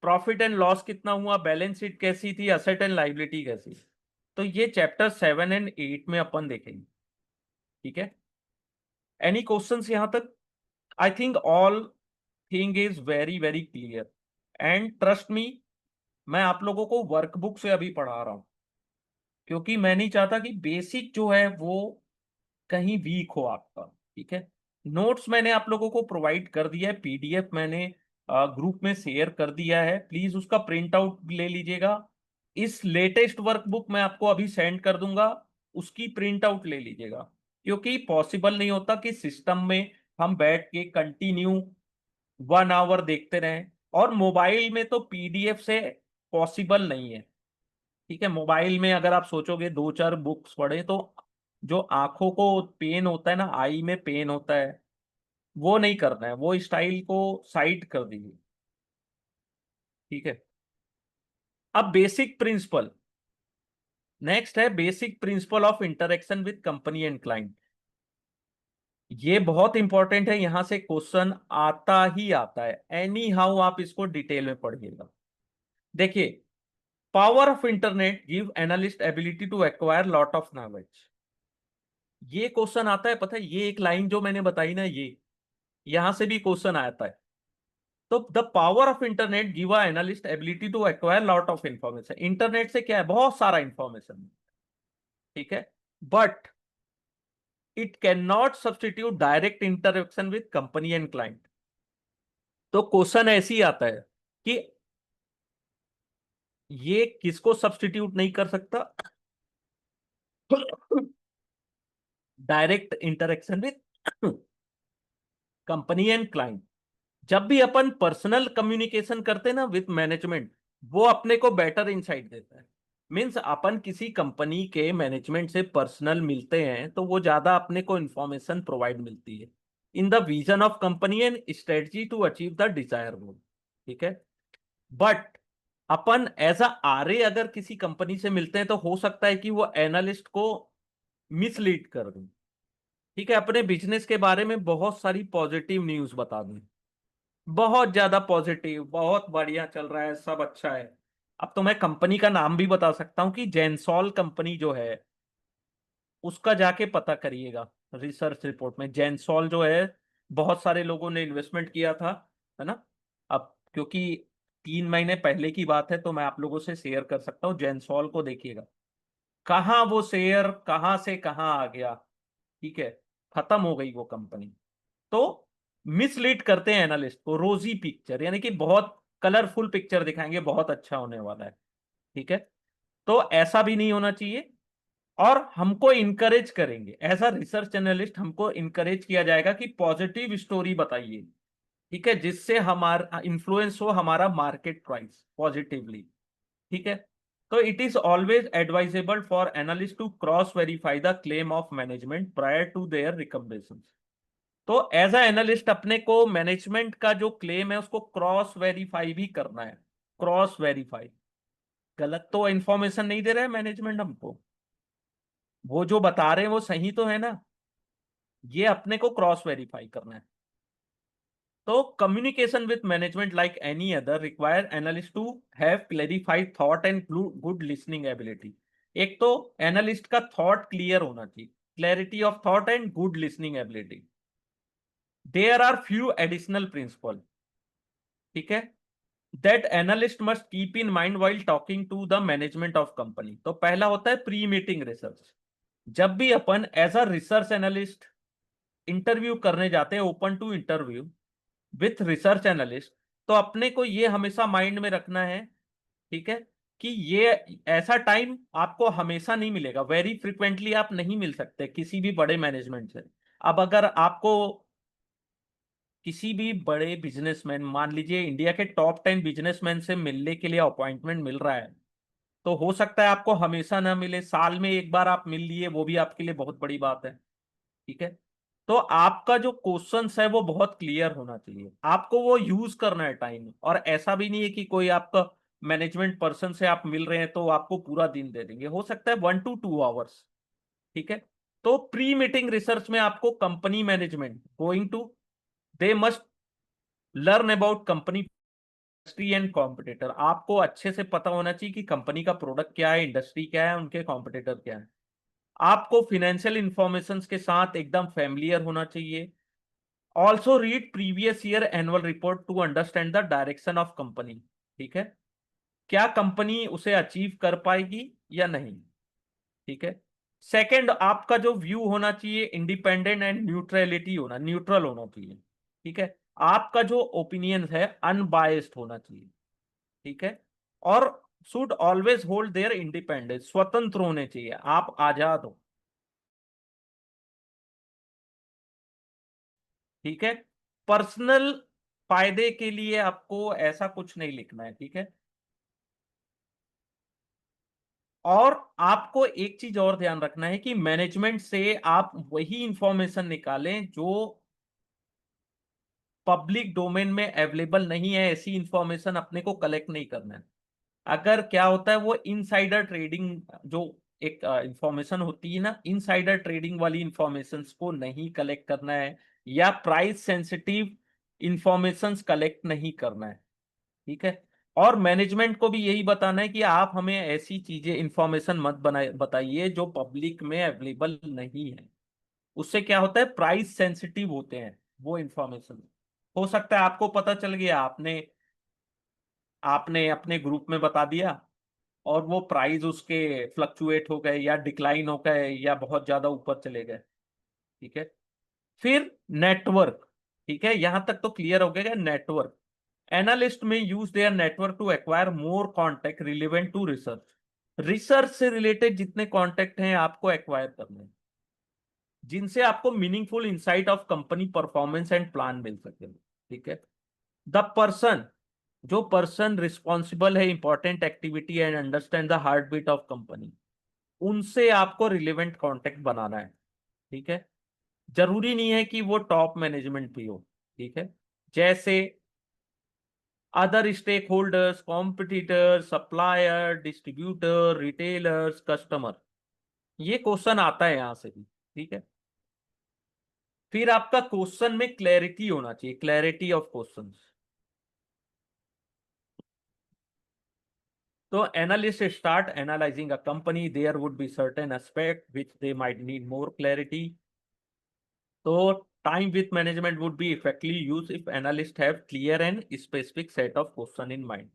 प्रॉफिट एंड लॉस कितना हुआ, बैलेंस शीट कैसी थी, असेट एंड लाइबिलिटी कैसी। तो ये चैप्टर 7 एंड 8 में अपन देखेंगे, ठीक है। एनी क्वेश्चंस यहां तक? I think all thing is very very clear and trust me, मैं आप लोगों को वर्कबुक से अभी पढ़ा रहा हूं क्योंकि मैं नहीं चाहता कि बेसिक जो है वो कहीं वीक हो आपका, ठीक है। नोट्स मैंने आप लोगों को प्रोवाइड कर दिया है, पीडीएफ मैंने ग्रुप में शेयर कर दिया है, प्लीज उसका प्रिंट आउट ले लीजिएगा। इस लेटेस्ट वर्कबुक मैं आपको अभी सेंड कर दूंगा, उसकी प्रिंट आउट ले लीजिएगा, क्योंकि पॉसिबल नहीं होता कि सिस्टम में हम बैठ के कंटिन्यू 1 आवर देखते रहें, और मोबाइल में तो पीडीएफ से पॉसिबल नहीं है, ठीक है। मोबाइल में अगर आप सोचोगे दो चार बुक्स पढ़े तो जो आंखों को पेन होता है ना, आई में पेन होता है, वो नहीं करना है, वो स्टाइल को साइड कर दीजिए, ठीक है। अब बेसिक प्रिंसिपल, नेक्स्ट है basic principle of interaction with company and client. ये बहुत इंपॉर्टेंट है, यहां से क्वेश्चन आता ही आता है, एनी हाउ आप इसको डिटेल में पढ़िएगा। देखिए, power of internet give analyst ability to acquire lot of knowledge, ये क्वेश्चन आता है, पता है ये एक लाइन जो मैंने बताई ना, ये यहां से भी क्वेश्चन आता है। तो the power of internet give a analyst ability to acquire lot of information, internet से क्या है, बहुत सारा इंफॉर्मेशन, ठीक है, but it can not substitute direct interaction with company and client. तो क्वेश्चन ऐसे ही आता है कि ये किसको सब्सटीट्यूट नहीं कर सकता, direct interaction with company and client. जब भी अपन पर्सनल कम्युनिकेशन करते हैं ना विद मैनेजमेंट, वो अपने को बेटर इंसाइट देता है। मीन्स अपन किसी कंपनी के मैनेजमेंट से पर्सनल मिलते हैं तो वो ज्यादा अपने को इंफॉर्मेशन प्रोवाइड मिलती है in the vision of company and strategy to achieve the desire goal, ठीक है। बट अपन एज अ आरए अगर किसी कंपनी से मिलते हैं तो हो सकता है कि वो एनालिस्ट को मिसलीड कर दें, ठीक है, अपने बिजनेस के बारे में बहुत सारी पॉजिटिव न्यूज बता दें, बहुत ज्यादा पॉजिटिव, बहुत बढ़िया चल रहा है, सब अच्छा है। अब तो मैं कंपनी का नाम भी बता सकता हूँ कि जेनसॉल कंपनी जो है, उसका जाके पता करिएगा, रिसर्च रिपोर्ट में जेनसॉल जो है, बहुत सारे लोगों ने इन्वेस्टमेंट किया था, है ना। अब क्योंकि 3 महीने पहले की बात है तो मैं आप लोगों से शेयर कर सकता हूँ, जेनसॉल को देखिएगा, कहाँ वो शेयर कहाँ से कहाँ आ गया, ठीक है, खत्म हो गई वो कंपनी। तो मिसलीड करते हैं एनालिस्ट को, रोजी पिक्चर यानी कि बहुत कलरफुल पिक्चर दिखाएंगे, बहुत अच्छा होने वाला है, ठीक है। तो ऐसा भी नहीं होना चाहिए, और हमको इनकरेज करेंगे एज अ रिसर्च एनालिस्ट, हमको इनकरेज किया जाएगा कि पॉजिटिव स्टोरी बताइए, ठीक है, जिससे हमारा इन्फ्लुएंस हो हमारा मार्केट प्राइस पॉजिटिवली, ठीक है। तो it is always advisable for analyst to cross verify the claim of management prior to their recommendation. तो एज अ एनालिस्ट अपने को मैनेजमेंट का जो क्लेम है उसको क्रॉस वेरीफाई भी करना है, क्रॉस वेरीफाई, गलत तो इंफॉर्मेशन नहीं दे रहा है मैनेजमेंट हमको, वो जो बता रहे हैं वो सही तो है ना, ये अपने को क्रॉस वेरीफाई करना है। तो communication with management like any other require analyst to have clarified thought and good listening ability. एक तो एनालिस्ट का थॉट क्लियर होना चाहिए, clarity of thought and good listening ability. There are few additional principle, ठीक है, that analyst must keep in mind while talking to the management of company. तो पहला होता है प्री मीटिंग रिसर्च। जब भी अपन as a research analyst interview करने जाते हैं, open to interview with research analyst, तो अपने को ये हमेशा माइंड में रखना है, ठीक है, कि ये ऐसा टाइम आपको हमेशा नहीं मिलेगा, वेरी फ्रिक्वेंटली आप नहीं मिल सकते किसी भी बड़े मैनेजमेंट से। अब अगर आपको किसी भी बड़े बिजनेसमैन, मान लीजिए इंडिया के टॉप 10 बिजनेसमैन से मिलने के लिए अपॉइंटमेंट मिल रहा है, तो हो सकता है आपको हमेशा ना मिले, साल में एक बार आप मिल लिए, वो भी आपके लिए बहुत बड़ी बात है, ठीक है। तो आपका जो क्वेश्चंस है वो बहुत क्लियर होना चाहिए, आपको वो यूज करना है टाइम। और ऐसा भी नहीं है कि कोई आपका मैनेजमेंट पर्सन से आप मिल रहे हैं तो आपको पूरा दिन दे देंगे, हो सकता है 1 to 2 आवर्स, ठीक है। तो प्री मीटिंग रिसर्च में आपको company management going to, they must learn about company industry and competitor. आपको अच्छे से पता होना चाहिए कि कंपनी का प्रोडक्ट क्या है, इंडस्ट्री क्या है, उनके कॉम्पिटिटर क्या है। आपको फिनेंशियल इंफॉर्मेशन के साथ एकदम फैमिलियर होना चाहिए। Also read previous year annual report to understand the direction of company, ठीक है, क्या कंपनी उसे अचीव कर पाएगी या नहीं, ठीक है। सेकंड, आपका जो व्यू होना चाहिए इंडिपेंडेंट एंड न्यूट्रलिटी होना, न्यूट्रल होना चाहिए, ठीक है। आपका जो ओपिनियन है अनबायस्ड होना चाहिए, ठीक है। और should always hold their independence, स्वतंत्र होने चाहिए, आप आजाद हो, ठीक है। पर्सनल फायदे के लिए आपको ऐसा कुछ नहीं लिखना है, ठीक है। और आपको एक चीज और ध्यान रखना है कि मैनेजमेंट से आप वही इंफॉर्मेशन निकालें जो पब्लिक डोमेन में अवेलेबल नहीं है, ऐसी इंफॉर्मेशन अपने को कलेक्ट नहीं करना है। अगर क्या होता है, वो इनसाइडर ट्रेडिंग जो एक इंफॉर्मेशन होती है ना, इनसाइडर ट्रेडिंग वाली इंफॉर्मेशन को नहीं कलेक्ट करना है, या प्राइस सेंसिटिव इंफॉर्मेशन कलेक्ट नहीं करना है, ठीक है। और मैनेजमेंट को भी यही बताना है कि आप हमें ऐसी चीजें इंफॉर्मेशन मत बनाए बताइए जो पब्लिक में अवेलेबल नहीं है। उससे क्या होता है, प्राइस सेंसिटिव होते हैं वो इंफॉर्मेशन। हो सकता है आपको पता चल गया, आपने आपने अपने ग्रुप में बता दिया, और वो प्राइस उसके फ्लक्चुएट हो गए या डिक्लाइन हो गए या बहुत ज्यादा ऊपर चले गए, ठीक है। फिर नेटवर्क, ठीक है, यहां तक तो क्लियर हो गया। नेटवर्क, एनालिस्ट में use their network to acquire more contact relevant to research. Research से रिलेटेड जितने कॉन्टेक्ट हैं आपको एक्वायर करने हैं, जिनसे आपको meaningful insight of company performance and plan मिल सके, ठीक है। द पर्सन, जो पर्सन रिस्पॉन्सिबल है important activity and understand the heart beat of company, उनसे आपको रिलेवेंट कॉन्टेक्ट बनाना है, ठीक है। जरूरी नहीं है कि वो टॉप मैनेजमेंट भी हो, ठीक है। जैसे other stakeholders, competitor, supplier, distributor, retailers, customer, ये क्वेश्चन आता है यहां से भी, ठीक है। फिर आपका क्वेश्चन में क्लैरिटी होना चाहिए, क्लैरिटी ऑफ क्वेश्चंस। तो analyst start analysing a company, there would be certain aspect which they might need more clarity. तो time with management would be effectively use if analyst have clear and specific set of question in mind.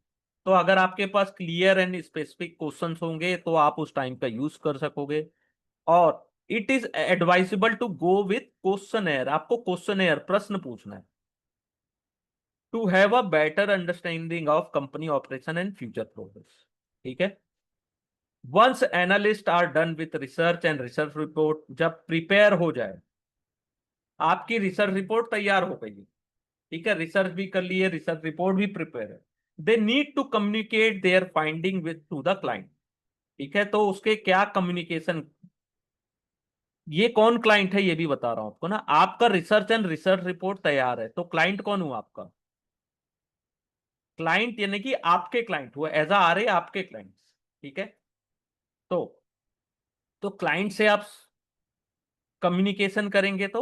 तो अगर आपके पास clear and specific questions होंगे तो आप उस time का यूज कर सकोगे। और it is advisable to go with question, आपको क्वेश्चन प्रश्न पूछना है, to have a better understanding of company operation and future progress, ठीक है। Once analyst are done with research and research report, जब प्रिपेयर हो जाए, आपकी रिसर्च रिपोर्ट तैयार हो गई है, ठीक है, रिसर्च भी कर लिए, रिसर्च रिपोर्ट भी प्रिपेयर है, they need to communicate their finding with to the client, ठीक है। तो उसके क्या कम्युनिकेशन, ये कौन क्लाइंट है ये भी बता रहा हूं आपको ना। आपका रिसर्च एंड रिसर्च रिपोर्ट तैयार है, तो क्लाइंट कौन हुआ आपका, क्लाइंट यानी कि आपके क्लाइंट हुआ, एज आ रहे आपके क्लाइंट्स, ठीक है। तो तो क्लाइंट से आप कम्युनिकेशन करेंगे तो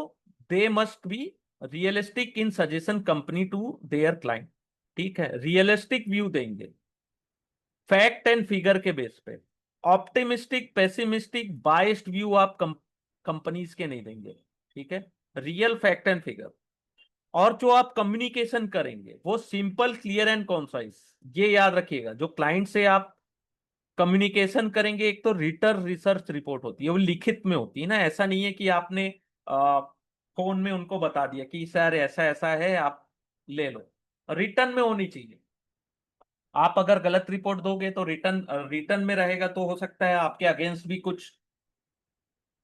they must be realistic in suggestion company to their client. ठीक है, रियलिस्टिक व्यू देंगे फैक्ट एंड फिगर के बेस पे। ऑप्टिमिस्टिक, पेसिमिस्टिक, बाइस्ड व्यू आप कंपनीज के नहीं देंगे। ठीक है, रियल फैक्ट एंड फिगर। और जो आप कम्युनिकेशन करेंगे वो सिंपल, क्लियर एंड कॉन्साइज। ये याद रखिएगा, जो क्लाइंट से आप कम्युनिकेशन करेंगे, एक तो रिटर्न रिसर्च रिपोर्ट होती है, वो लिखित में होती है ना। ऐसा नहीं है कि आपने फोन में उनको बता दिया कि सर ऐसा ऐसा है, आप ले लो। रिटर्न में होनी चाहिए। आप अगर गलत रिपोर्ट दोगे तो रिटर्न रिटर्न में रहेगा, तो हो सकता है आपके अगेंस्ट भी कुछ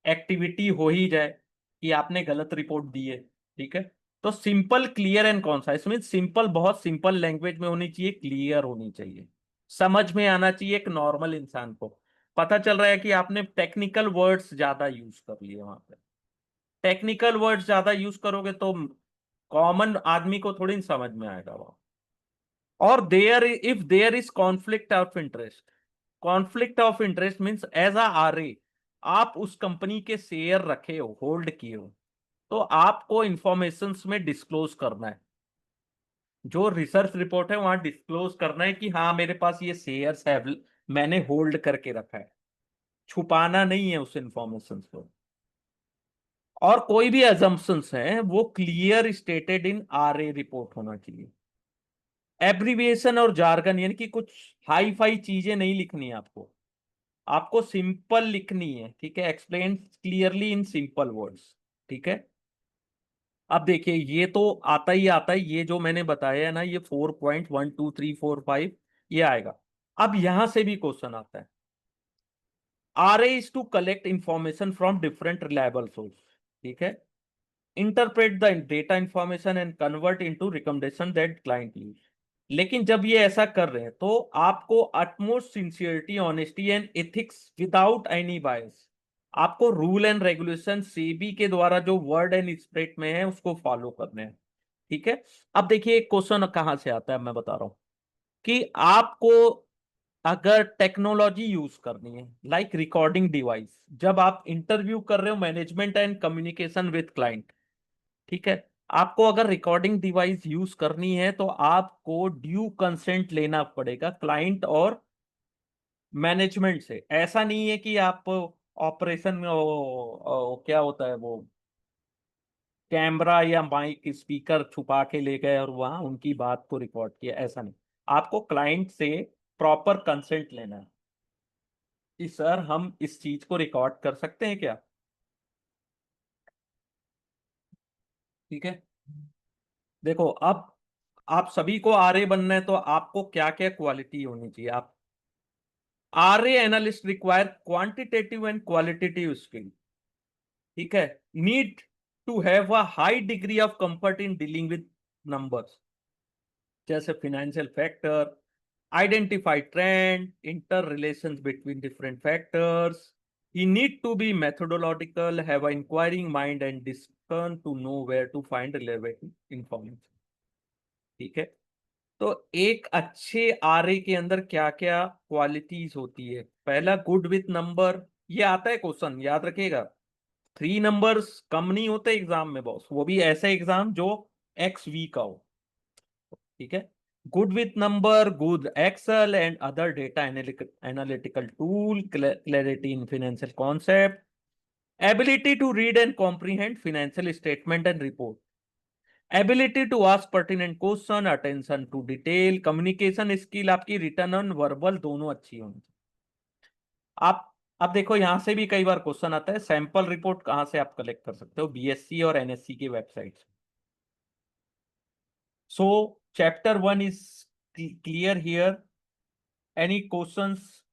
एक्टिविटी हो ही जाए कि आपने गलत रिपोर्ट दी है। ठीक है, तो simple, clear and concise mean simple, बहुत सिंपल लैंग्वेज में होनी चाहिए, क्लियर होनी चाहिए, समझ में आना चाहिए। एक नॉर्मल इंसान को पता चल रहा है कि आपने टेक्निकल वर्ड्स ज्यादा यूज कर लिए वहां पे। टेक्निकल वर्ड्स ज्यादा यूज करोगे तो कॉमन आदमी को थोड़ी समझ में आएगा वो। और there, if there is conflict of interest, conflict of interest means as a RA आप उस कंपनी के शेयर रखे हो, होल्ड किए हो, तो आपको इंफॉर्मेशन में डिस्क्लोज करना है। जो रिसर्च रिपोर्ट है वहां डिस्क्लोज करना है कि हाँ मेरे पास ये शेयर्स है, मैंने होल्ड करके रखा है। छुपाना नहीं है उस इंफॉर्मेशन को। और कोई भी अजम्पशंस है वो clear stated in RA report होना चाहिए। एब्रिविएशन और जार्गन यानी कि कुछ हाई फाई चीजें नहीं लिखनी है आपको, आपको सिंपल लिखनी है। ठीक है, explain clearly in simple words. ठीक है, अब देखिए ये तो आता ही आता है, ये जो मैंने बताया है ना, ये 4.1 2 3 4 5 ये आएगा। अब यहां से भी क्वेश्चन आता है। R is to collect information from different reliable source. ठीक है, interpret the data information and convert into recommendation that client use. लेकिन जब ये ऐसा कर रहे हैं तो आपको utmost sincerity, honesty and ethics without any bias, आपको रूल एंड रेगुलेशन सेबी के द्वारा जो वर्ड एंड स्पिरिट में है उसको फॉलो करने हैं। ठीक है, अब देखिए एक क्वेश्चन कहां से आता है, मैं बता रहा हूं कि आपको अगर टेक्नोलॉजी यूज करनी है, लाइक रिकॉर्डिंग डिवाइस, जब आप इंटरव्यू कर रहे हो management and communication with client. ठीक है, आपको अगर रिकॉर्डिंग डिवाइस यूज करनी है तो आपको ड्यू कंसेंट लेना पड़ेगा क्लाइंट और मैनेजमेंट से। ऐसा नहीं है कि आप ऑपरेशन में क्या होता है वो, कैमरा या माइक स्पीकर छुपा के ले गए और वहां उनकी बात को रिकॉर्ड किया, ऐसा नहीं। आपको क्लाइंट से प्रॉपर कंसेंट लेना है कि सर हम इस चीज को रिकॉर्ड कर सकते हैं क्या। ठीक है, देखो अब आप सभी को आरए बनना है तो आपको क्या क्या क्वालिटी होनी चाहिए। आप RA analyst require quantitative and qualitative skill. ठीक है, need to have a high degree of comfort in dealing with numbers, जैसे financial factor, identify trend, interrelations between different factors. He need to be methodological, have an inquiring mind and discern to know where to find relevant information। ठीक है, तो एक अच्छे RA के अंदर क्या क्या क्वालिटीज होती है। पहला, गुड विथ नंबर। ये आता है क्वेश्चन, याद रखिएगा। 3 नंबर्स कम नहीं होते एग्जाम में बॉस, वो भी ऐसा एग्जाम जो XV का हो। ठीक है, good with number, good excel and other data analytical tool, clarity in financial concept, ability to read and comprehend financial statement and report, ability to ask pertinent question, attention to detail, communication skill आपकी written and verbal दोनों अच्छी होनी चाहिए। आप अब देखो यहां से भी कई बार क्वेश्चन आता है, सैंपल रिपोर्ट कहां से आप कलेक्ट कर सकते हो, BSc और NSC की website. So chapter 1 is clear here. Any questions